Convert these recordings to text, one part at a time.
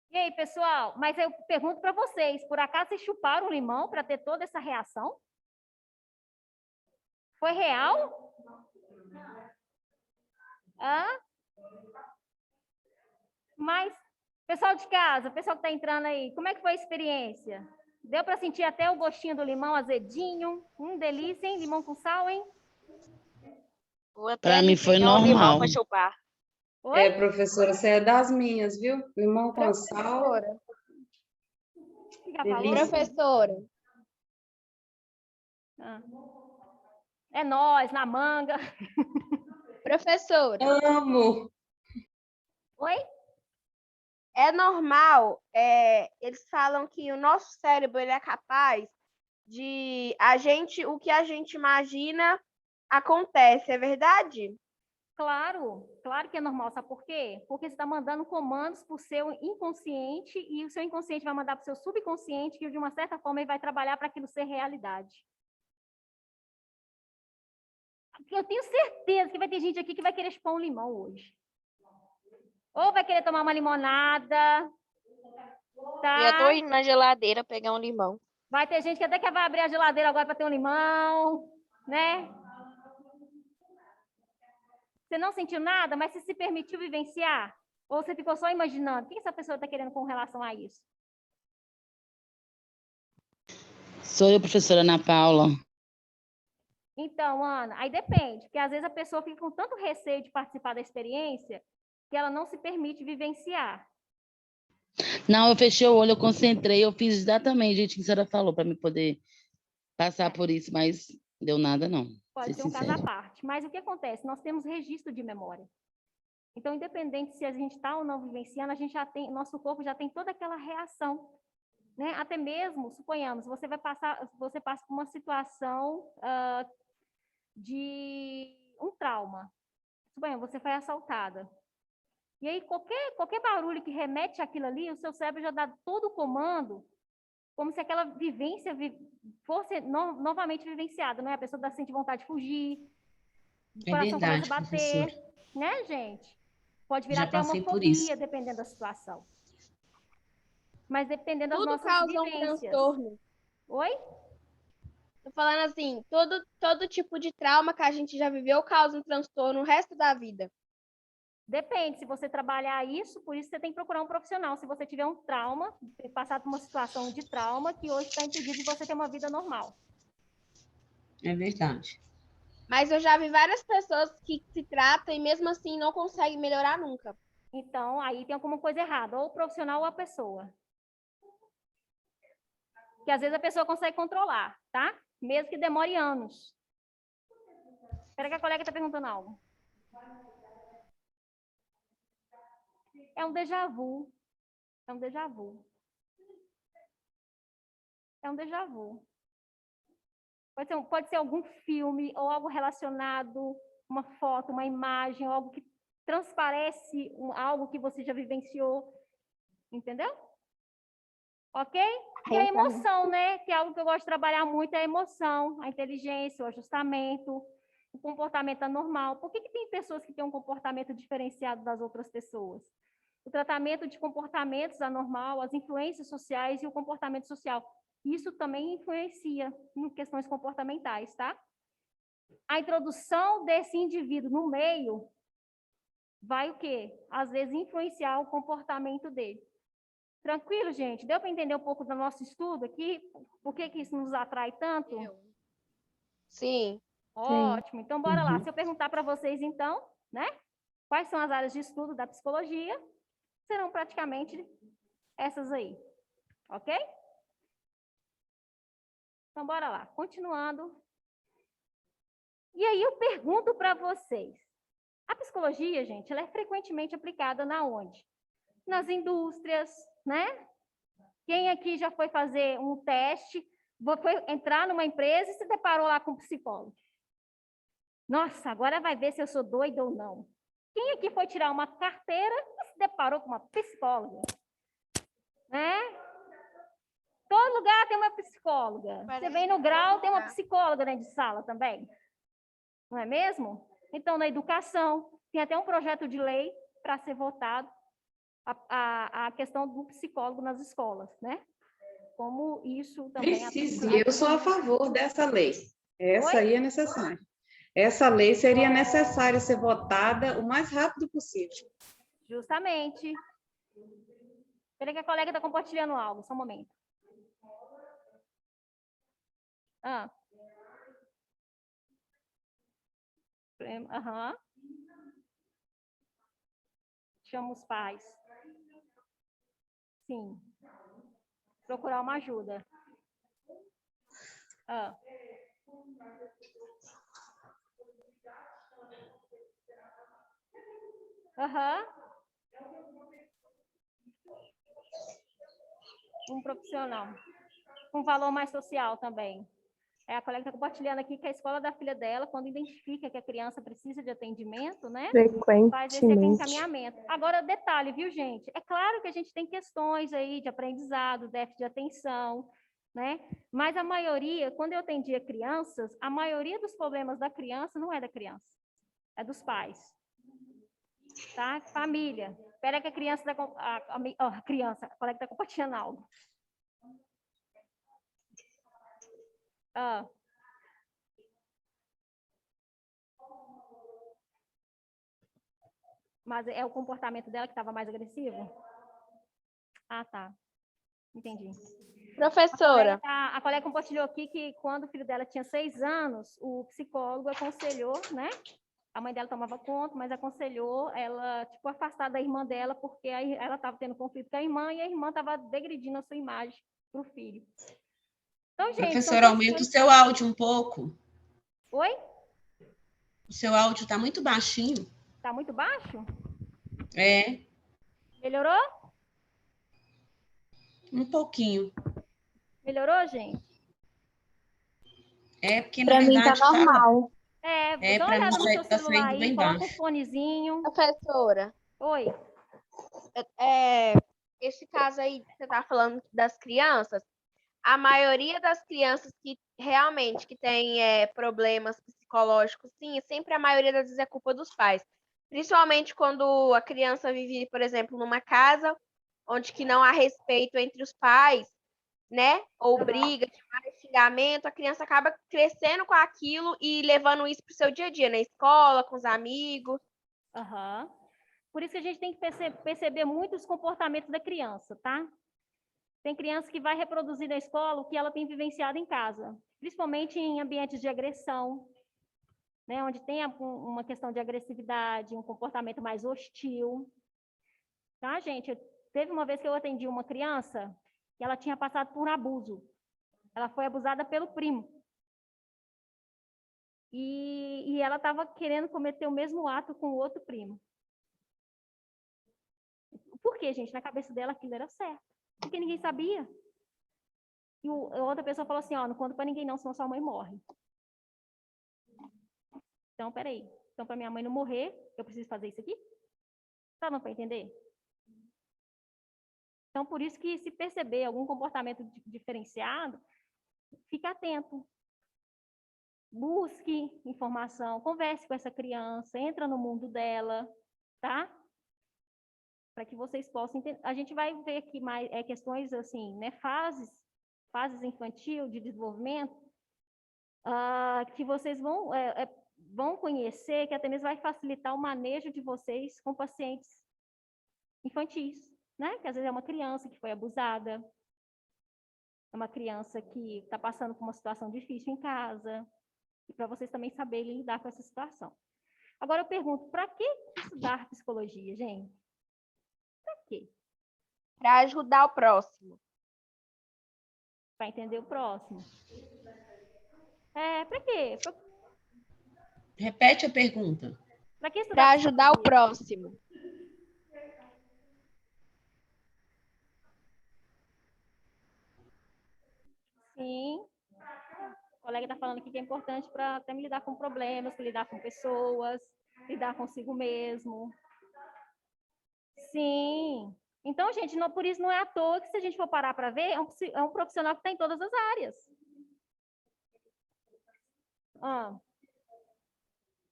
E aí, pessoal? Mas eu pergunto para vocês, por acaso vocês chuparam o limão para ter toda essa reação? Foi real? Hã? Mas, pessoal de casa, pessoal que está entrando aí, como é que foi a experiência? Deu para sentir até o gostinho do limão azedinho? Delícia, hein? Limão com sal, hein? Vou até Para ali mim foi pegar o limão normal. para chupar. Oi? Professora, você é das minhas, viu? Limão com sal. Professora, O que ela falou? Delícia. professora, Ah. É nós, na manga. professora, Amo. Oi? é normal, eles falam que o nosso cérebro ele é capaz de o que a gente imagina acontece, é verdade? Claro, claro que é normal. Sabe por quê? Porque você está mandando comandos para o seu inconsciente e o seu inconsciente vai mandar para o seu subconsciente que, de uma certa forma, ele vai trabalhar para aquilo ser realidade. Eu tenho certeza que vai ter gente aqui que vai querer chupar um limão hoje. Ou vai querer tomar uma limonada, tá? Já tô indo na geladeira pegar um limão. Vai ter gente que até vai abrir a geladeira agora para ter um limão, né? Você não sentiu nada, mas você se permitiu vivenciar? Ou você ficou só imaginando? O que essa pessoa está querendo com relação a isso? Sou eu, professora Ana Paula. Então, Ana, aí depende, porque às vezes a pessoa fica com tanto receio de participar da experiência que ela não se permite vivenciar. Não, eu fechei o olho, eu concentrei, eu fiz exatamente o que a senhora falou para me poder passar por isso, mas deu nada, não. Pode Ser ser um caso sincera. à parte. Mas o que acontece? Nós temos registro de memória. Então, independente se a gente está ou não vivenciando, a gente já tem, nosso corpo já tem toda aquela reação, né? Até mesmo, suponhamos, você passa por uma situação de um trauma. Suponhamos, você foi assaltada. E aí, qualquer barulho que remete àquilo ali, o seu cérebro já dá todo o comando, como se aquela vivência fosse novamente vivenciada, né? A pessoa sente vontade de fugir, o coração verdade, começa a bater, professora. né, gente? Pode virar Já até uma passei por fobia, isso. dependendo da situação. Mas dependendo das Tudo nossas causa um vivências. transtorno. Oi? Tô falando assim, todo tipo de trauma que a gente já viveu causa um transtorno o resto da vida. Depende, se você trabalhar isso, por isso você tem que procurar um profissional. Se você tiver um trauma, passar por uma situação de trauma, que hoje está impedido de você ter uma vida normal. É verdade. Mas eu já vi várias pessoas que se tratam e mesmo assim não conseguem melhorar nunca. Então, aí tem alguma coisa errada, ou o profissional ou a pessoa. Que às vezes a pessoa consegue controlar, tá? Mesmo que demore anos. Espera que a colega está perguntando algo. É um déjà vu. É um déjà vu. É um déjà vu. Pode ser algum filme ou algo relacionado, uma foto, uma imagem, ou algo que transparece algo que você já vivenciou. Entendeu? Ok? E a emoção, né? Que é algo que eu gosto de trabalhar muito, é a emoção, a inteligência, o ajustamento, o comportamento anormal. Por que tem pessoas que têm um comportamento diferenciado das outras pessoas? O tratamento de comportamentos anormal, as influências sociais e o comportamento social. Isso também influencia em questões comportamentais, tá? A introdução desse indivíduo no meio vai o quê? Às vezes influenciar o comportamento dele. Tranquilo, gente? Deu para entender um pouco do nosso estudo aqui? Por que isso nos atrai tanto? Sim. Ótimo. Então, bora lá. Se eu perguntar para vocês, então, né? Quais são as áreas de estudo da psicologia? Serão praticamente essas aí. Ok? Então, bora lá. Continuando. E aí, eu pergunto para vocês. A psicologia, gente, ela é frequentemente aplicada na onde? Nas indústrias, né? Quem aqui já foi fazer um teste, foi entrar numa empresa e se deparou lá com um psicólogo? Nossa, agora vai ver se eu sou doida ou não. Quem aqui foi tirar uma carteira e se deparou com uma psicóloga? Né? Todo lugar tem uma psicóloga. Você Parece vem no que grau, todo tem uma lugar. psicóloga dentro de sala também. Não é mesmo? Então, na educação, tem até um projeto de lei para ser votado a questão do psicólogo nas escolas, né? Como isso também... Precisa, e eu sou a favor dessa lei. Essa Oi? aí é necessária. Essa lei seria necessária ser votada o mais rápido possível. Justamente. Espera que a colega está compartilhando algo, só um momento. Aham. Chama os pais. Sim. Procurar uma ajuda. Aham. Um profissional. Com valor mais social também. A colega está compartilhando aqui que a escola da filha dela, quando identifica que a criança precisa de atendimento, né? Faz esse encaminhamento. Agora, detalhe, viu, gente? É claro que a gente tem questões aí de aprendizado, déficit de atenção, né? Mas a maioria, quando eu atendia crianças, a maioria dos problemas da criança não é da criança, é dos pais. Tá? Família. Espera que a criança a criança, a colega está compartilhando algo. Mas é o comportamento dela que estava mais agressivo? Ah, tá. Entendi. Professora, A colega compartilhou aqui que quando o filho dela tinha 6 anos, o psicólogo aconselhou, né? A mãe dela tomava conta, mas aconselhou ela, tipo, afastar da irmã dela, porque aí ela estava tendo conflito com a irmã e a irmã estava degredindo a sua imagem para o filho. Então, gente, Professora, aumenta o seu áudio um pouco. Oi? O seu áudio está muito baixinho. Tá muito baixo? É, Melhorou? um pouquinho. Melhorou, gente? É, porque na para mim tá verdade fala. normal. Dá uma para mim olhada no seu tá celular saindo aí, bem coloca um baixo. fonezinho. Professora, Oi. Esse caso aí que você está falando das crianças, a maioria das crianças que realmente que tem problemas psicológicos, sim, sempre a maioria das vezes é culpa dos pais. Principalmente quando a criança vive, por exemplo, numa casa onde que não há respeito entre os pais, né? Ou briga, demais, xingamento, a criança acaba crescendo com aquilo e levando isso para o seu dia a dia, na escola, com os amigos. Aham. Por isso que a gente tem que perceber muito os comportamentos da criança, tá? Tem criança que vai reproduzir na escola o que ela tem vivenciado em casa, principalmente em ambientes de agressão, né? Onde tem uma questão de agressividade, um comportamento mais hostil. Tá, gente? Teve uma vez que eu atendi uma criança que ela tinha passado por um abuso. Ela foi abusada pelo primo. E ela estava querendo cometer o mesmo ato com o outro primo. Por quê, gente? Na cabeça dela aquilo era certo. Porque ninguém sabia. E a outra pessoa falou assim, ó, não conta para ninguém não, senão sua mãe morre. Então, peraí. Então, para minha mãe não morrer, eu preciso fazer isso aqui? Tá dando para entender? Então, por isso que se perceber algum comportamento diferenciado, fique atento. Busque informação, converse com essa criança, entra no mundo dela, tá? Para que vocês possam entender. A gente vai ver aqui mais questões assim, né? Fases infantil de desenvolvimento, que vocês vão conhecer, que até mesmo vai facilitar o manejo de vocês com pacientes infantis, né? Que às vezes é uma criança que foi abusada, é uma criança que está passando por uma situação difícil em casa, e para vocês também saberem lidar com essa situação. Agora eu pergunto, para que estudar psicologia, gente? Para quê? Para ajudar o próximo. Para entender o próximo. Para quê? Repete a pergunta. Para que estudar Para ajudar o psicologia? próximo. Sim. O colega está falando aqui que é importante para até me lidar com problemas, lidar com pessoas, lidar consigo mesmo. Sim. Então, gente, por isso não é à toa que, se a gente for parar para ver, é um profissional que está em todas as áreas.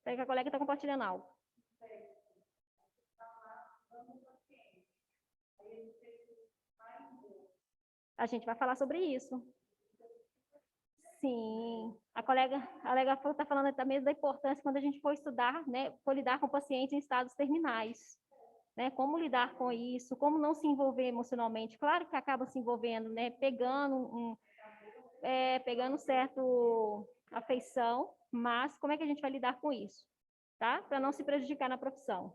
Peraí que a colega está compartilhando algo. A gente vai falar sobre isso. Sim, a colega está falando também da importância quando a gente for estudar, né, for lidar com pacientes em estados terminais, né, como lidar com isso, como não se envolver emocionalmente. Claro que acaba se envolvendo, né, pegando certo afeição, mas como é que a gente vai lidar com isso, tá? Para não se prejudicar na profissão.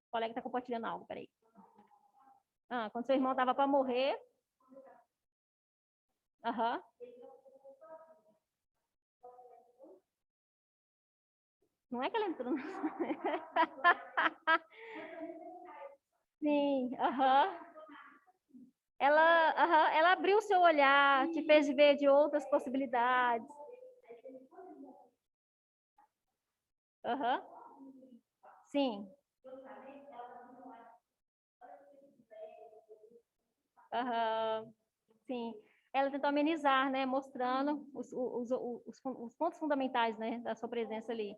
O colega está compartilhando algo, peraí. Quando seu irmão estava para morrer. Não é que ela entrou. Sim, Ela abriu o seu olhar, te fez ver de outras possibilidades. Sim. Sim. Ela tentou amenizar, né, mostrando os pontos fundamentais, né, da sua presença ali.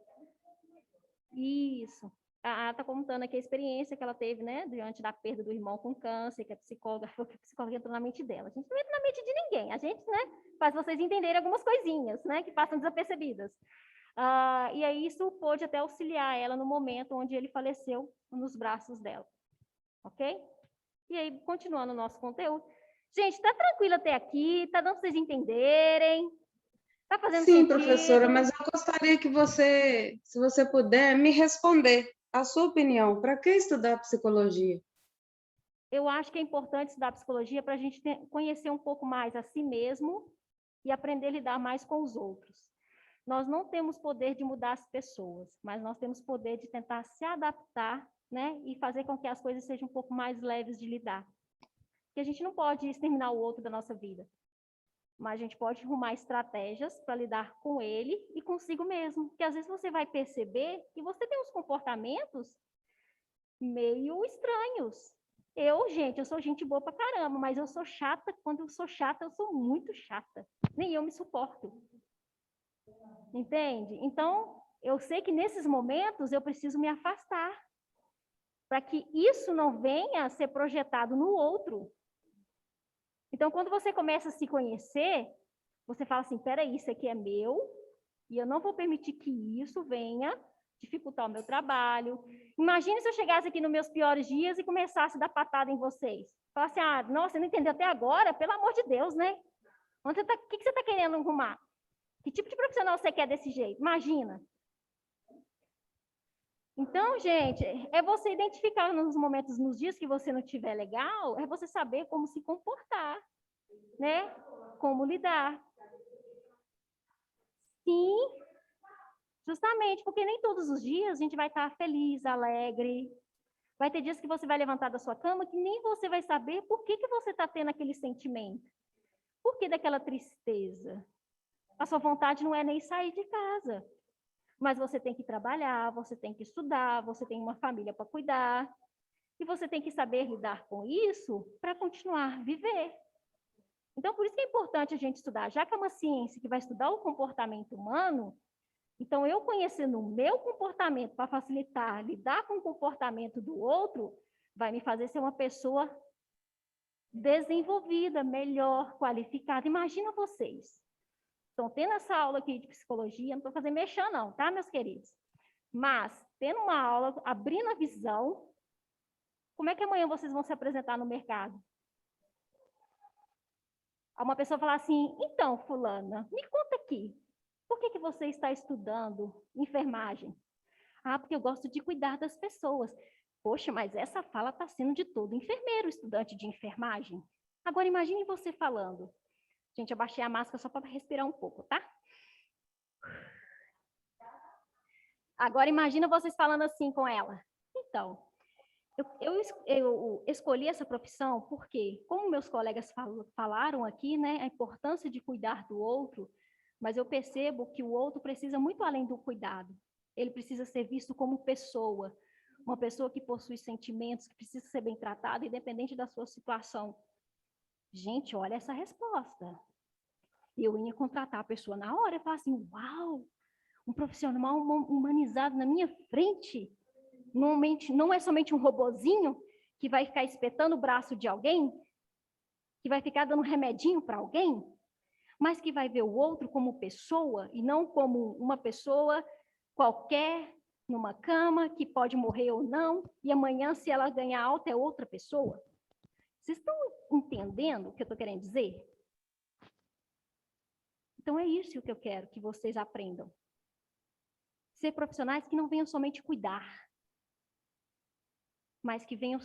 Isso. A está contando aqui a experiência que ela teve, né, diante da perda do irmão com câncer, que a psicóloga falou que a psicóloga entrou na mente dela. A gente não entra na mente de ninguém, a gente, né, faz vocês entenderem algumas coisinhas, né, que passam desapercebidas. E aí isso pôde até auxiliar ela no momento onde ele faleceu nos braços dela, ok? E aí, continuando o nosso conteúdo. Gente, está tranquilo até aqui? Está dando para vocês entenderem? Está fazendo Sim, sentido? professora, mas eu gostaria que você, se você puder, me responder a sua opinião. Para que estudar psicologia? Eu acho que é importante estudar psicologia para a gente conhecer um pouco mais a si mesmo e aprender a lidar mais com os outros. Nós não temos poder de mudar as pessoas, mas nós temos poder de tentar se adaptar, né, e fazer com que as coisas sejam um pouco mais leves de lidar. Porque a gente não pode exterminar o outro da nossa vida, mas a gente pode arrumar estratégias para lidar com ele e consigo mesmo. Porque às vezes você vai perceber que você tem uns comportamentos meio estranhos. Gente, eu sou gente boa pra caramba, mas eu sou chata. Quando eu sou chata, eu sou muito chata. Nem eu me suporto. Entende? Então, eu sei que nesses momentos eu preciso me afastar para que isso não venha a ser projetado no outro. Então, quando você começa a se conhecer, você fala assim, peraí, isso aqui é meu, e eu não vou permitir que isso venha dificultar o meu trabalho. Imagine se eu chegasse aqui nos meus piores dias e começasse a dar patada em vocês. Falasse, nossa, você não entendeu até agora? Pelo amor de Deus, né? O que você está querendo arrumar? Que tipo de profissional você quer desse jeito? Imagina. Então, gente, é você identificar nos momentos, nos dias que você não estiver legal, é você saber como se comportar, né? Como lidar. Sim, justamente, porque nem todos os dias a gente vai estar feliz, alegre. Vai ter dias que você vai levantar da sua cama que nem você vai saber por que você está tendo aquele sentimento. Por que daquela tristeza? A sua vontade não é nem sair de casa. Mas você tem que trabalhar, você tem que estudar, você tem uma família para cuidar. E você tem que saber lidar com isso para continuar a viver. Então, por isso que é importante a gente estudar. Já que é uma ciência que vai estudar o comportamento humano, então eu conhecendo o meu comportamento para facilitar lidar com o comportamento do outro, vai me fazer ser uma pessoa desenvolvida, melhor, qualificada. Imagina vocês. Estão tendo essa aula aqui de psicologia, não estou fazendo mexer não, tá, meus queridos? Mas, tendo uma aula, abrindo a visão, como é que amanhã vocês vão se apresentar no mercado? Uma pessoa falar assim, então, fulana, me conta aqui, por que você está estudando enfermagem? Porque eu gosto de cuidar das pessoas. Poxa, mas essa fala está sendo de todo enfermeiro, estudante de enfermagem. Agora, imagine você falando. Gente, eu baixei a máscara só para respirar um pouco, tá? Agora, imagina vocês falando assim com ela. Então, eu escolhi essa profissão porque, como meus colegas falaram aqui, né, a importância de cuidar do outro, mas eu percebo que o outro precisa muito além do cuidado. Ele precisa ser visto como pessoa, Uma pessoa que possui sentimentos, que precisa ser bem tratada, independente da sua situação. Gente, olha essa resposta. Eu ia contratar a pessoa na hora e falar assim, uau, um profissional humanizado na minha frente. Normalmente, não é somente um robozinho que vai ficar espetando o braço de alguém, que vai ficar dando remedinho para alguém, mas que vai ver o outro como pessoa e não como uma pessoa qualquer numa cama que pode morrer ou não, e amanhã, se ela ganhar alta, é outra pessoa. Vocês estão entendendo o que eu estou querendo dizer? Então, é isso que eu quero que vocês aprendam. Ser profissionais que não venham somente cuidar, mas que venham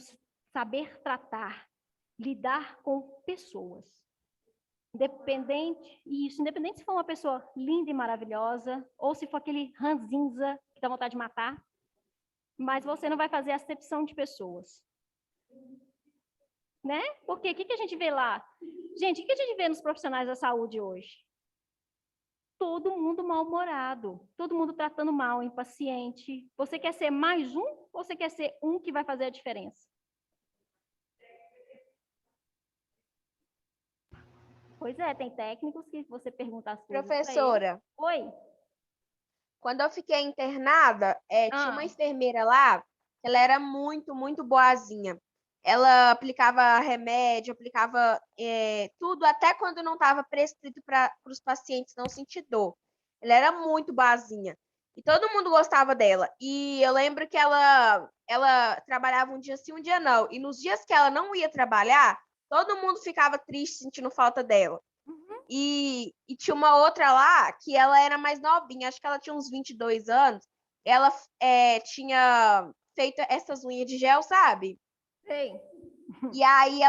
saber tratar, lidar com pessoas. Independente se for uma pessoa linda e maravilhosa, ou se for aquele ranzinza que dá vontade de matar, mas você não vai fazer acepção de pessoas. Né? Porque o que a gente vê lá? Gente, o que a gente vê nos profissionais da saúde hoje? Todo mundo mal-humorado, todo mundo tratando mal em paciente. Você quer ser mais um ou você quer ser um que vai fazer a diferença? Pois é, tem técnicos que você pergunta as coisas pra eles. Professora, Oi? quando eu fiquei internada, tinha uma Ah. enfermeira lá, ela era muito, muito boazinha. Ela aplicava remédio, aplicava tudo, até quando não estava prescrito para os pacientes não sentir dor. Ela era muito boazinha. E todo mundo gostava dela. E eu lembro que ela trabalhava um dia sim, um dia não. E nos dias que ela não ia trabalhar, todo mundo ficava triste, sentindo falta dela. E tinha uma outra lá que ela era mais novinha, acho que ela tinha uns 22 anos. Ela tinha feito essas unhas de gel, sabe? Sei. E aí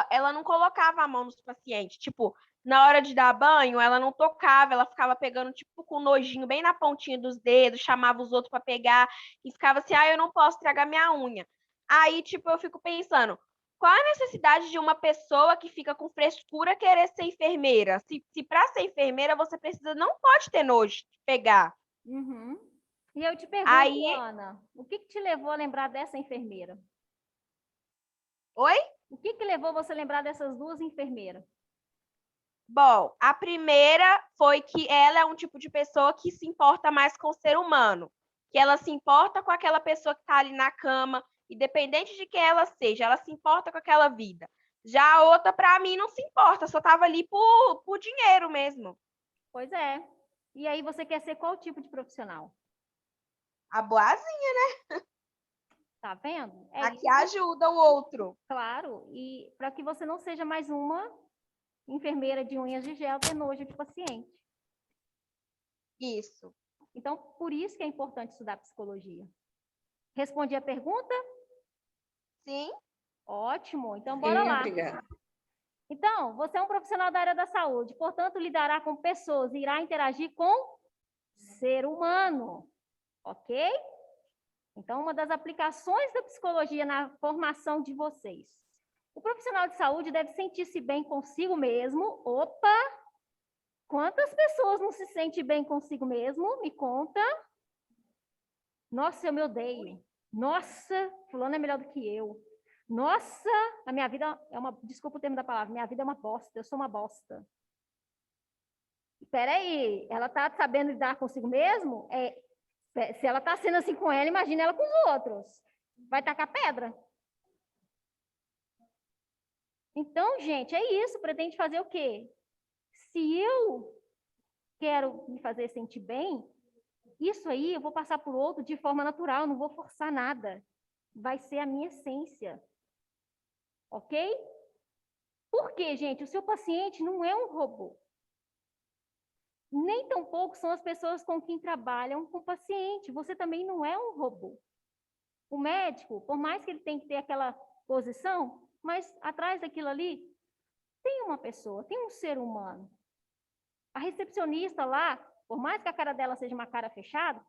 ela não colocava a mão nos pacientes. Tipo, na hora de dar banho, ela não tocava, ela ficava pegando, tipo, com nojinho bem na pontinha dos dedos, chamava os outros para pegar e ficava assim, eu não posso estragar minha unha. Aí, tipo, eu fico pensando, qual a necessidade de uma pessoa que fica com frescura querer ser enfermeira? Se para ser enfermeira você precisa, não pode ter nojo de pegar. Uhum. E eu te pergunto, Aí, Ana, o que te levou a lembrar dessa enfermeira? oi? O que levou você a lembrar dessas duas enfermeiras? Bom, a primeira foi que ela é um tipo de pessoa que se importa mais com o ser humano, que ela se importa com aquela pessoa que está ali na cama, independente de quem ela seja, ela se importa com aquela vida. Já a outra, para mim, não se importa, só estava ali por dinheiro mesmo. Pois é. E aí você quer ser qual tipo de profissional? A boazinha, Tá vendo? É a que isso, ajuda o outro. claro. E para que você não seja mais uma enfermeira de unhas de gel ter nojo de paciente. Isso. Então, por isso que é importante estudar psicologia. Respondi a pergunta? Sim. Ótimo. Então, bora lá. Obrigada. Então, você é um profissional da área da saúde, portanto, lidará com pessoas e irá interagir com ser humano, ok? Então, uma das aplicações da psicologia na formação de vocês. O profissional de saúde deve sentir-se bem consigo mesmo. Opa! Quantas pessoas não se sentem bem consigo mesmo? Me conta. Nossa, eu me odeio. Nossa, fulano é melhor do que eu. Nossa, a minha vida é uma... Desculpa o termo da palavra. Minha vida é uma bosta. Eu sou uma bosta. Espera aí. Ela está sabendo lidar consigo mesmo? Se ela está sendo assim com ela, imagina ela com os outros. Vai tacar pedra. Então, gente, é isso. Pretende fazer o quê? Se eu quero me fazer sentir bem, isso aí eu vou passar por outro de forma natural, não vou forçar nada. Vai ser a minha essência. Ok? Por quê, gente? O seu paciente não é um robô. Nem tampouco são as pessoas com quem trabalham com o paciente. Você também não é um robô. O médico, por mais que ele tenha que ter aquela posição, mas atrás daquilo ali tem uma pessoa, tem um ser humano. A recepcionista lá, por mais que a cara dela seja uma cara fechada,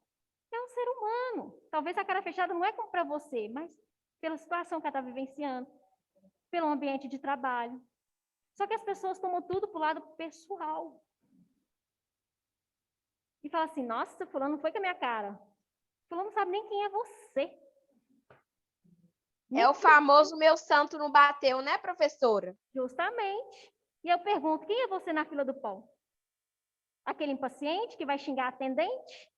é um ser humano. Talvez a cara fechada não é como para você, mas pela situação que ela está vivenciando, pelo ambiente de trabalho. Só que as pessoas tomam tudo para o lado pessoal. E fala assim, nossa, fulano não foi com a minha cara. Fulano não sabe nem quem é você. É o famoso meu santo não bateu, né, professora? Justamente. E eu pergunto, quem é você na fila do pão? Aquele impaciente que vai xingar a atendente?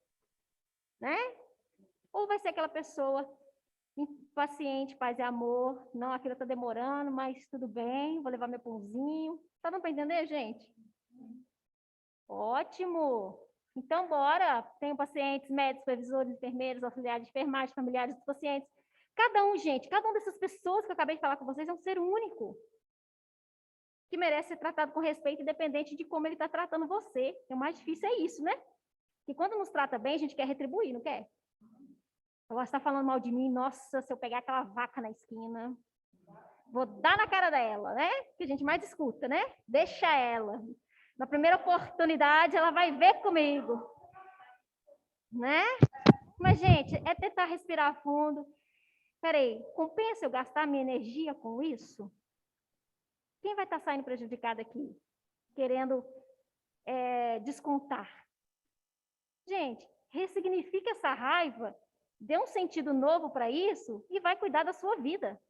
Né? Ou vai ser aquela pessoa impaciente, paz e amor? Não, a fila está demorando, mas tudo bem, vou levar meu pãozinho. Tá dando para entender, gente? Ótimo! Então, bora! Tenho pacientes, médicos, supervisores, enfermeiros, auxiliares de enfermagem, familiares dos pacientes. Cada um, gente, cada uma dessas pessoas que eu acabei de falar com vocês é um ser único, que merece ser tratado com respeito, independente de como ele está tratando você. O mais difícil é isso, né? Que quando nos trata bem, a gente quer retribuir, não quer? Agora está falando mal de mim, nossa, se eu pegar aquela vaca na esquina, vou dar na cara dela, né? Que a gente mais escuta, né? Deixa ela. Na primeira oportunidade, ela vai ver comigo, né? Mas, gente, é tentar respirar fundo. Peraí, compensa eu gastar minha energia com isso? Quem vai estar saindo prejudicado aqui? Querendo descontar. Gente, ressignifica essa raiva, dê um sentido novo para isso e vai cuidar da sua vida.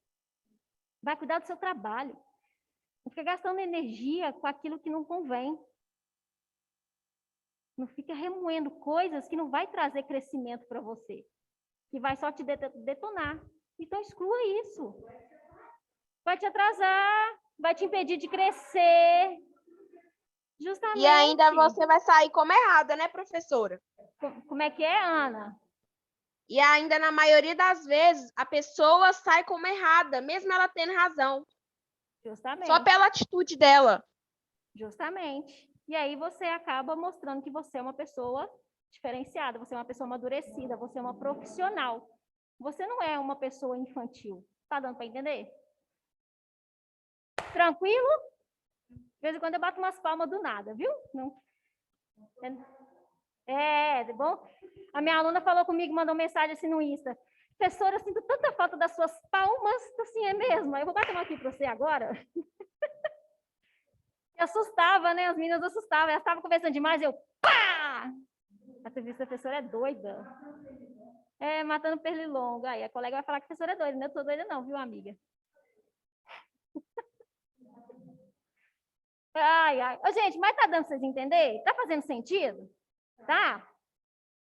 Vai cuidar do seu trabalho. Não fica gastando energia com aquilo que não convém. Não fica remoendo coisas que não vai trazer crescimento para você, que vai só te detonar. Então, exclua isso. Vai te atrasar, vai te impedir de crescer. Justamente. E ainda você vai sair como errada, né, professora? Como é que é, Ana? E ainda, na maioria das vezes, a pessoa sai como errada, mesmo ela tendo razão. Justamente. Só pela atitude dela. Justamente. E aí você acaba mostrando que você é uma pessoa diferenciada, você é uma pessoa amadurecida, você é uma profissional. Você não é uma pessoa infantil. Tá dando para entender? Tranquilo? De vez em quando eu bato umas palmas do nada, viu? Não. Bom? A minha aluna falou comigo, mandou mensagem assim no Insta. Professora, eu sinto tanta falta das suas palmas. Assim, é mesmo? Eu vou bater uma aqui para você agora. Eu assustava, né? As meninas assustavam. Elas estavam conversando demais, eu pá! A professora é doida. Matando pernilongo. Aí a colega vai falar que a professora é doida. Não, eu tô doida não, viu, amiga? Ai, ai. Ô, gente, mas tá dando pra vocês entenderem? Tá fazendo sentido? Tá?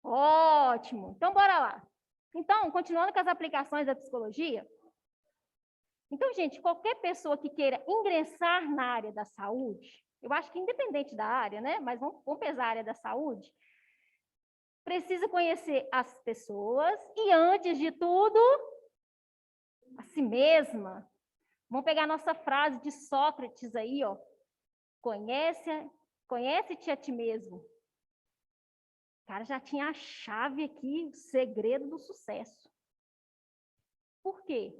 Ótimo. Então, bora lá. Então, continuando com as aplicações da psicologia. Então, gente, qualquer pessoa que queira ingressar na área da saúde, eu acho que independente da área, né? Mas vamos pesar a área da saúde, precisa conhecer as pessoas e, antes de tudo, a si mesma. Vamos pegar a nossa frase de Sócrates aí, ó. Conhece-te a ti mesmo. O cara já tinha a chave aqui, o segredo do sucesso. Por quê?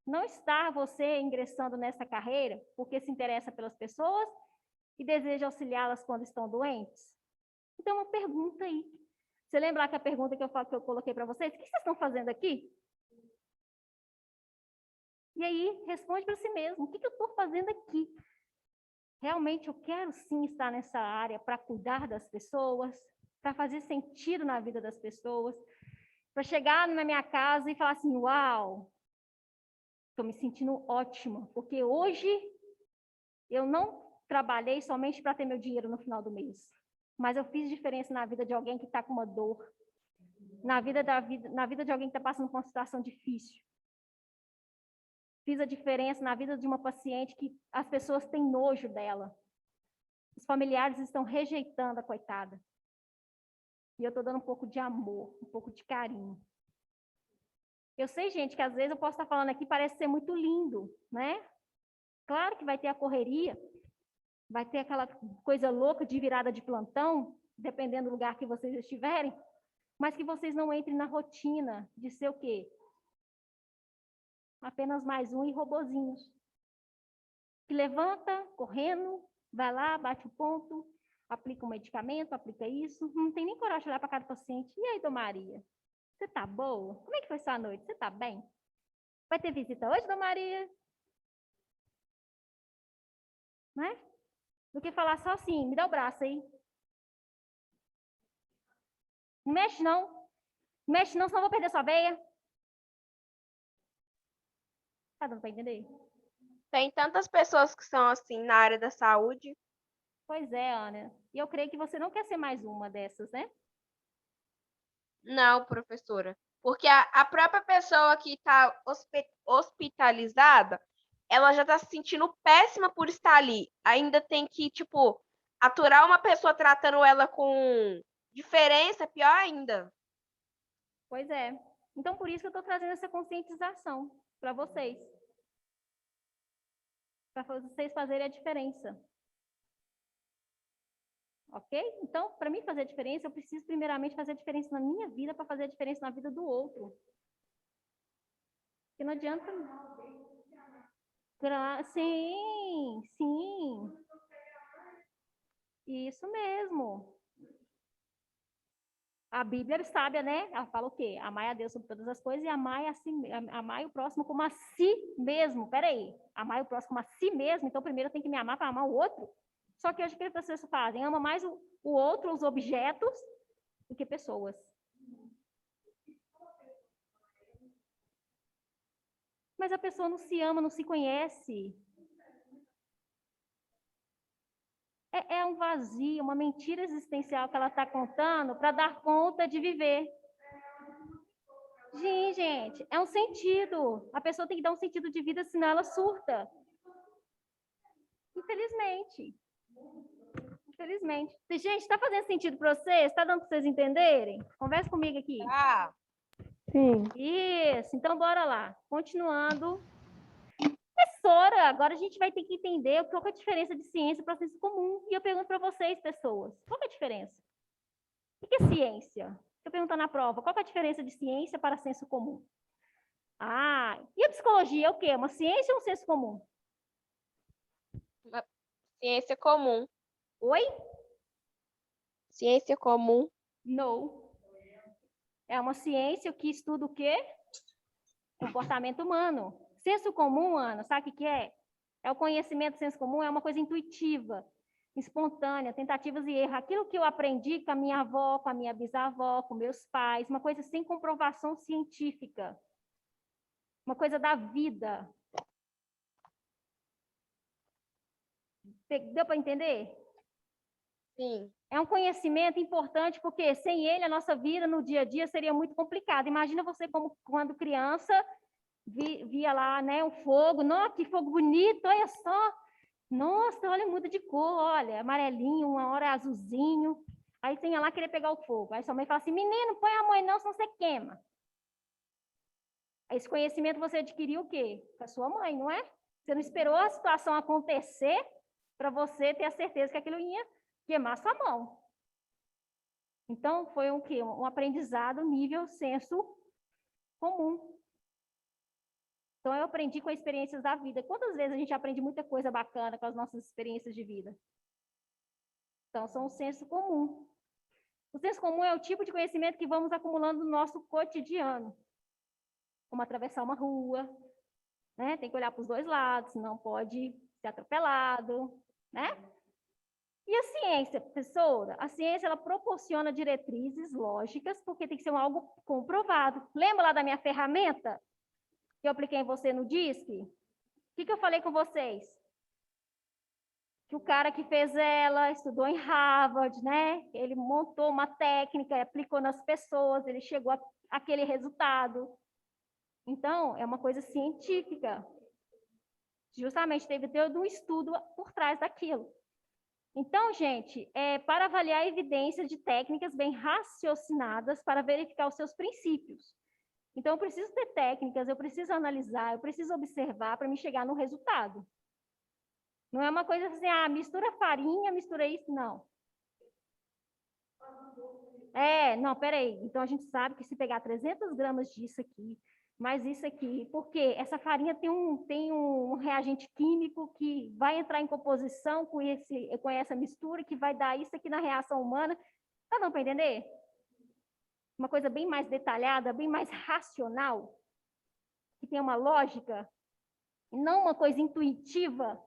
Não está você ingressando nessa carreira porque se interessa pelas pessoas e deseja auxiliá-las quando estão doentes? Então, uma pergunta aí. Você lembra que a pergunta que eu coloquei para vocês? O que vocês estão fazendo aqui? E aí, responde para si mesmo. O que eu estou fazendo aqui? Realmente eu quero sim estar nessa área para cuidar das pessoas, para fazer sentido na vida das pessoas, para chegar na minha casa e falar assim, uau, estou me sentindo ótima, porque hoje eu não trabalhei somente para ter meu dinheiro no final do mês, mas eu fiz diferença na vida de alguém que está com uma dor, na vida de alguém que está passando por uma situação difícil. Fiz a diferença na vida de uma paciente que as pessoas têm nojo dela. Os familiares estão rejeitando a coitada. E eu estou dando um pouco de amor, um pouco de carinho. Eu sei, gente, que às vezes eu posso estar falando aqui, parece ser muito lindo, né? Claro que vai ter a correria, vai ter aquela coisa louca de virada de plantão, dependendo do lugar que vocês estiverem, mas que vocês não entrem na rotina de ser o quê? Apenas mais um e robozinhos. Que levanta, correndo, vai lá, bate o ponto, aplica um medicamento, aplica isso, não tem nem coragem de olhar para cada paciente. E aí, Dona Maria? Você tá boa? Como é que foi sua noite? Você tá bem? Vai ter visita hoje, Dona Maria? Né? Do que falar só assim, me dá o braço aí. Não mexe não. Não mexe não, senão eu vou perder sua veia. Tá dando para entender? Tem tantas pessoas que são assim na área da saúde. Pois é, Ana. E eu creio que você não quer ser mais uma dessas, né? Não, professora. Porque a própria pessoa que está hospitalizada, ela já está se sentindo péssima por estar ali. Ainda tem que, tipo, aturar uma pessoa tratando ela com diferença, pior ainda. Pois é. Então, por isso que eu estou trazendo essa conscientização para vocês. Para vocês fazerem a diferença. Ok? Então, para mim fazer a diferença, eu preciso primeiramente fazer a diferença na minha vida para fazer a diferença na vida do outro. Porque não adianta. Sim, sim. Isso mesmo. A Bíblia é sábia, né? Ela fala o quê? Amai a Deus sobre todas as coisas e amai o próximo como a si mesmo. Peraí. Amai o próximo como a si mesmo. Então, primeiro eu tenho que me amar para amar o outro. Só que hoje o que as pessoas fazem? Ama mais o outro, os objetos, do que pessoas. Mas a pessoa não se ama, não se conhece. É um vazio, uma mentira existencial que ela está contando para dar conta de viver. Gente, é um sentido. A pessoa tem que dar um sentido de vida, senão ela surta. Infelizmente. Infelizmente. Gente, está fazendo sentido para vocês? Está dando para vocês entenderem? Conversa comigo aqui. Ah, Sim. Isso, então bora lá. Continuando. Professora, agora a gente vai ter que entender qual que é a diferença de ciência para senso comum. E eu pergunto para vocês, pessoas, qual que é a diferença? O que é ciência? Eu pergunto na prova, qual que é a diferença de ciência para senso comum? Ah, e a psicologia é o quê? Uma ciência ou um senso comum? ciência comum. Oi? Ciência comum. Não. É uma ciência que estuda o quê? Comportamento humano. Senso comum, Ana, sabe o que é? É o conhecimento do senso comum, é uma coisa intuitiva, espontânea, tentativas e erros. Aquilo que eu aprendi com a minha avó, com a minha bisavó, com meus pais, uma coisa sem comprovação científica. Uma coisa da vida. Deu para entender? Sim. É um conhecimento importante, porque sem ele a nossa vida no dia a dia seria muito complicada. Imagina você como quando criança via lá, né, um fogo. Nossa, que fogo bonito, olha só. Nossa, olha, muda de cor, olha, amarelinho, uma hora é azulzinho. Aí você ia lá querer pegar o fogo. Aí sua mãe fala assim, menino, põe a mãe não, senão você queima. Esse conhecimento você adquiriu o quê? Com a sua mãe, não é? Você não esperou a situação acontecer para você ter a certeza que aquilo ia queimar sua mão. Então, foi o quê? Um aprendizado nível senso comum. Então, eu aprendi com as experiências da vida. Quantas vezes a gente aprende muita coisa bacana com as nossas experiências de vida? Então, são o senso comum. O senso comum é o tipo de conhecimento que vamos acumulando no nosso cotidiano. Como atravessar uma rua, né? Tem que olhar para os dois lados, não pode ser atropelado, né? E a ciência, professora? A ciência, ela proporciona diretrizes lógicas, porque tem que ser algo comprovado. Lembra lá da minha ferramenta que eu apliquei em você no DISC? O que eu falei com vocês? Que o cara que fez ela estudou em Harvard, né? Ele montou uma técnica, aplicou nas pessoas, ele chegou àquele resultado. Então, é uma coisa científica. Justamente teve todo um estudo por trás daquilo. Então, gente, para avaliar evidências de técnicas bem raciocinadas para verificar os seus princípios. Então, eu preciso ter técnicas, eu preciso analisar, eu preciso observar para me chegar no resultado. Não é uma coisa assim, mistura farinha, mistura isso, não. Não, peraí. Então, a gente sabe que se pegar 300 gramas disso aqui, mais isso aqui, porque essa farinha tem um reagente químico que vai entrar em composição com essa mistura, que vai dar isso aqui na reação humana. Tá dando para entender? Uma coisa bem mais detalhada, bem mais racional, que tem uma lógica, e não uma coisa intuitiva.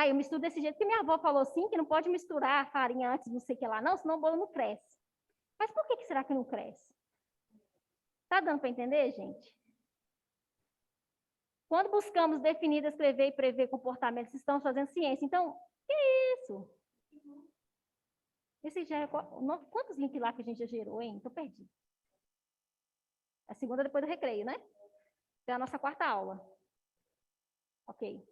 Eu misturo desse jeito, porque minha avó falou assim, que não pode misturar a farinha antes, não sei o que lá, não, senão o bolo não cresce. Mas por que será que não cresce? Tá dando para entender, gente? Quando buscamos definir, descrever e prever comportamentos, estamos fazendo ciência. Então, que é isso? Esse já é... Quantos links lá que a gente já gerou, hein? Estou perdido. A segunda depois do recreio, né? É a nossa quarta aula. Ok.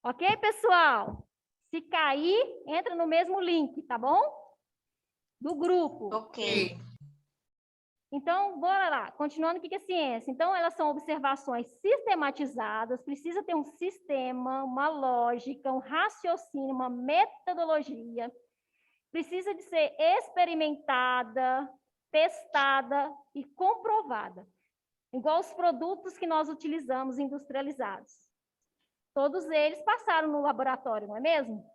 Ok, pessoal? Se cair, entra no mesmo link, tá bom? Do grupo. Ok. Então, bora lá. Continuando, o que é ciência? Então, elas são observações sistematizadas, precisa ter um sistema, uma lógica, um raciocínio, uma metodologia. Precisa de ser experimentada, testada e comprovada. Igual os produtos que nós utilizamos industrializados. Todos eles passaram no laboratório, não é mesmo?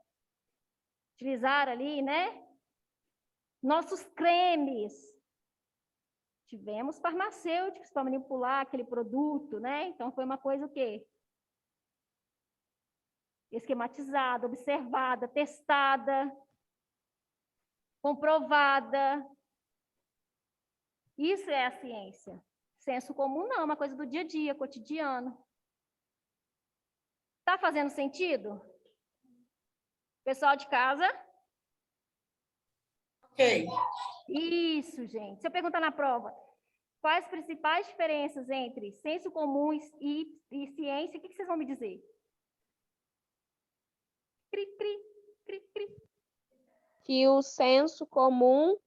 Utilizaram ali, né? Nossos cremes. Tivemos farmacêuticos para manipular aquele produto, né? Então, foi uma coisa o quê? Esquematizada, observada, testada, comprovada. Isso é a ciência. Senso comum não, é uma coisa do dia a dia, cotidiano. Tá fazendo sentido? Pessoal de casa? Ok. Isso, gente. Se eu perguntar na prova, quais as principais diferenças entre senso comum e ciência, o que vocês vão me dizer? Cri, cri, cri, cri. Que o senso comum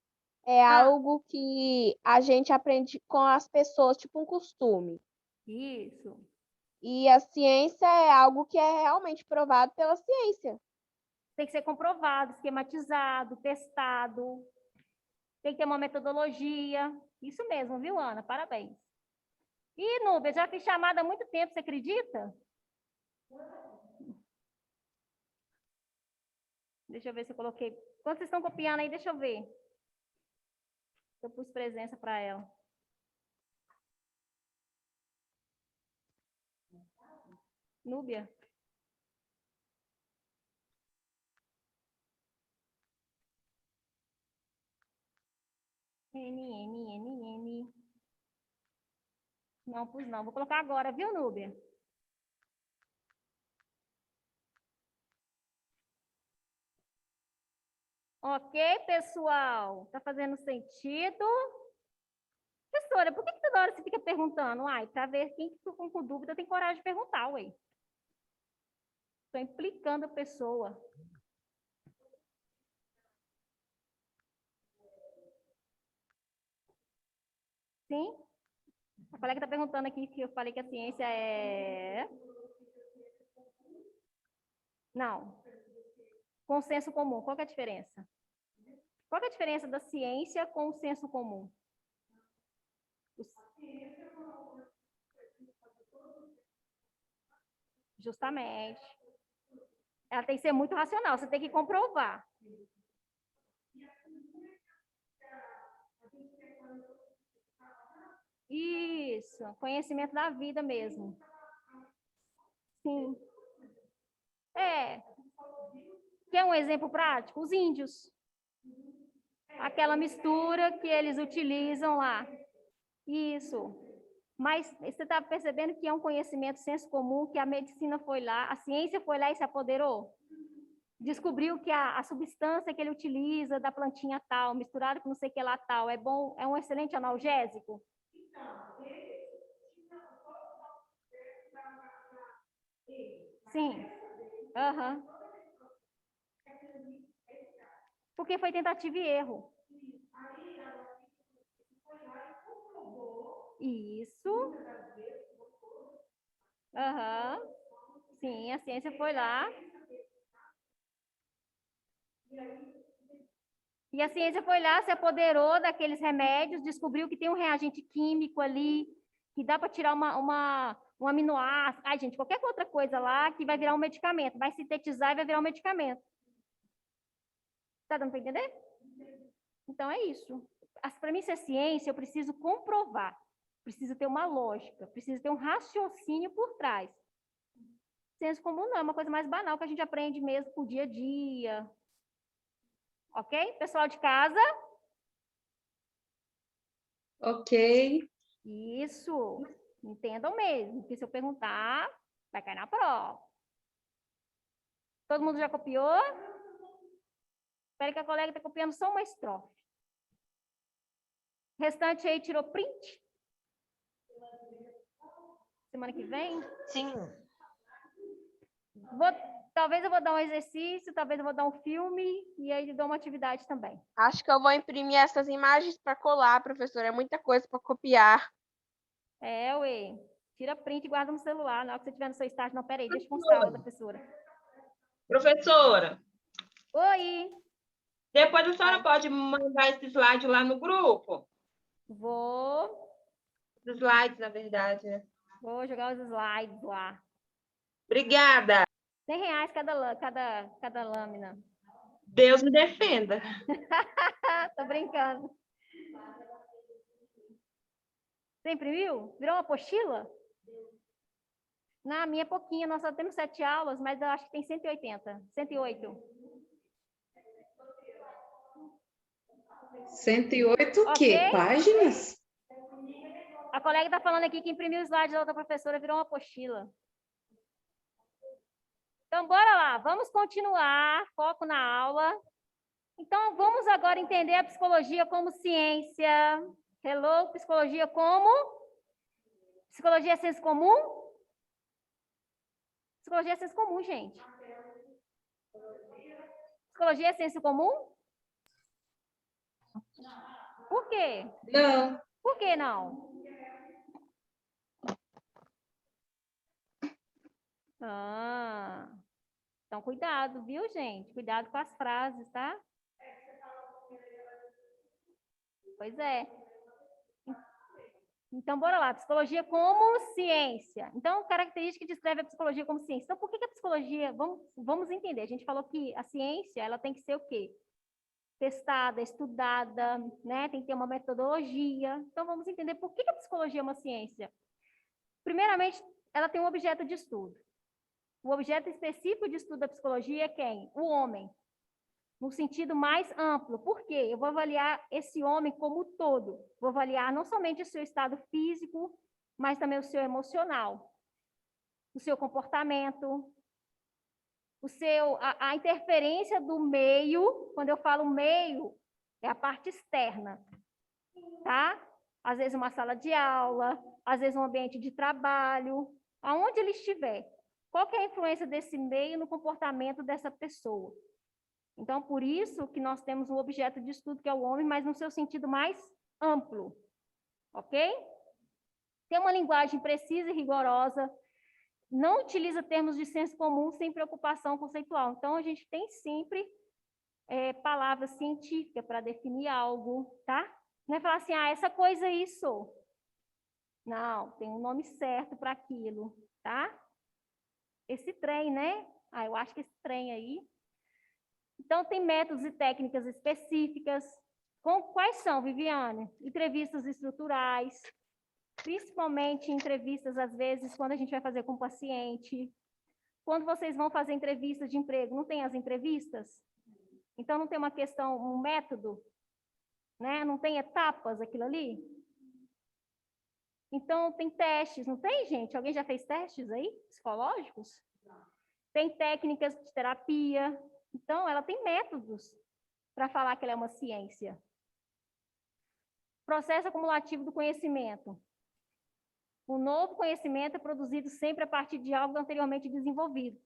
é algo que a gente aprende com as pessoas, tipo um costume. Isso. E a ciência é algo que é realmente provado pela ciência. Tem que ser comprovado, esquematizado, testado. Tem que ter uma metodologia. Isso mesmo, viu, Ana? Parabéns. Ih, Núbia, já fiz chamada há muito tempo, você acredita? Deixa eu ver se eu coloquei. Quando vocês estão copiando aí, deixa eu ver. Eu pus presença para ela. Núbia? N. Não pus não. Vou colocar agora, viu, Núbia? Ok, pessoal? Tá fazendo sentido? Professora, por que toda hora você fica perguntando? Ai, para ver quem ficou com dúvida tem coragem de perguntar, ué. Estou implicando a pessoa. Sim? A colega está perguntando aqui que eu falei que a ciência é... Não. Consenso comum. Qual que é a diferença? Qual que é a diferença da ciência com o senso comum? Justamente. Ela tem que ser muito racional, você tem que comprovar. Isso, conhecimento da vida mesmo. Sim. Quer um exemplo prático? Os índios. Aquela mistura que eles utilizam lá. Isso. Mas você está percebendo que é um conhecimento senso comum, que a medicina foi lá, a ciência foi lá e se apoderou? Descobriu que a substância que ele utiliza da plantinha tal, misturada com não sei o que lá tal, é bom, é um excelente analgésico? Sim. Aham. Porque foi tentativa e erro. Isso. Aham. Sim, a ciência foi lá. E a ciência foi lá, se apoderou daqueles remédios, descobriu que tem um reagente químico ali, que dá para tirar um aminoácido. Ai, gente, qualquer outra coisa lá que vai virar um medicamento. Vai sintetizar e vai virar um medicamento. Tá dando para entender? Então é isso. Para mim ser ciência, eu preciso comprovar. Preciso ter uma lógica, preciso ter um raciocínio por trás. Senso comum não, é uma coisa mais banal que a gente aprende mesmo por dia a dia. Ok? Pessoal de casa? Ok. Isso. Entendam mesmo, porque se eu perguntar, vai cair na prova. Todo mundo já copiou? Espera que a colega está copiando só uma estrofe. O restante aí tirou print? Semana que vem? Sim. Talvez eu vou dar um exercício, talvez eu vou dar um filme, e aí dou uma atividade também. Acho que eu vou imprimir essas imagens para colar, professora. É muita coisa para copiar. Ué. Tira print e guarda no celular. Na hora que você estiver no seu estágio, não, peraí, deixa eu constar da professora. Professora, Oi, depois a senhora pode mandar esse slide lá no grupo? vou Os slides, na verdade, né? jogar os slides lá. Obrigada. R$100 cada lâmina. Deus me defenda. Tô brincando. Você imprimiu? Virou uma apostila? Na minha é pouquinho, nós só temos 7 aulas, mas eu acho que tem 180, 108. 108 o quê? Ok? Páginas? A colega está falando aqui que imprimiu o slide da outra professora, virou uma apostila. Então, bora lá, vamos continuar, foco na aula. Então, vamos agora entender a psicologia como ciência. Hello, psicologia como? Psicologia é senso comum? Psicologia é senso comum, gente. Psicologia é senso comum? Por quê? Não. Por que não? Então cuidado, viu, gente? Cuidado com as frases, tá? Pois é. Então, bora lá. Psicologia como ciência. Então, característica que descreve a psicologia como ciência. Então, por que a psicologia... Vamos entender. A gente falou que a ciência, ela tem que ser o quê? Testada, estudada, né? Tem que ter uma metodologia. Então, vamos entender por que a psicologia é uma ciência. Primeiramente, ela tem um objeto de estudo. O objeto específico de estudo da psicologia é quem? O homem. No sentido mais amplo. Por quê? Eu vou avaliar esse homem como todo. Vou avaliar não somente o seu estado físico, mas também o seu emocional, o seu comportamento, a interferência do meio. Quando eu falo meio, é a parte externa, tá? Às vezes uma sala de aula, às vezes um ambiente de trabalho, aonde ele estiver. Qual que é a influência desse meio no comportamento dessa pessoa? Então, por isso que nós temos um objeto de estudo que é o homem, mas no seu sentido mais amplo, ok? Tem uma linguagem precisa e rigorosa, não utiliza termos de senso comum sem preocupação conceitual. Então, a gente tem sempre palavras científicas para definir algo, tá? Não é falar assim, essa coisa é isso. Não, tem um nome certo para aquilo, tá? Esse trem, né? Eu acho que esse trem aí. Então, tem métodos e técnicas específicas. Quais são, Viviane? Entrevistas estruturais, principalmente entrevistas, às vezes, quando a gente vai fazer com o paciente. Quando vocês vão fazer entrevistas de emprego, não tem as entrevistas? Então, não tem uma questão, um método? Né? Não tem etapas aquilo ali? Então, tem testes, não tem, gente? Alguém já fez testes aí, psicológicos? Tem técnicas de terapia. Então, ela tem métodos para falar que ela é uma ciência. Processo acumulativo do conhecimento. O novo conhecimento é produzido sempre a partir de algo anteriormente desenvolvido.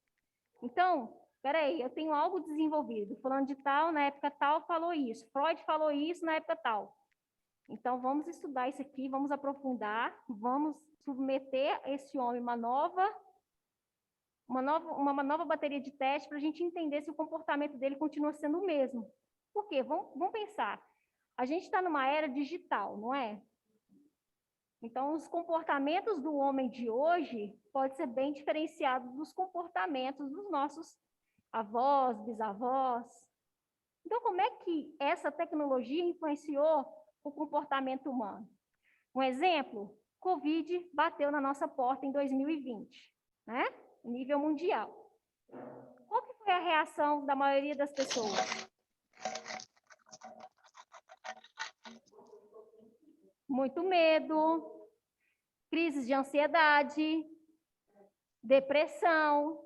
Então, peraí, eu tenho algo desenvolvido. Fulano de tal, na época tal, falou isso. Freud falou isso na época tal. Então, vamos estudar isso aqui, vamos aprofundar, vamos submeter esse homem uma nova bateria de teste para a gente entender se o comportamento dele continua sendo o mesmo. Por quê? Vamos pensar. A gente está numa era digital, não é? Então, os comportamentos do homem de hoje podem ser bem diferenciados dos comportamentos dos nossos avós, bisavós. Então, como é que essa tecnologia influenciou o comportamento humano? Um exemplo, Covid bateu na nossa porta em 2020, né? Nível mundial. Qual que foi a reação da maioria das pessoas? Muito medo, crises de ansiedade, depressão,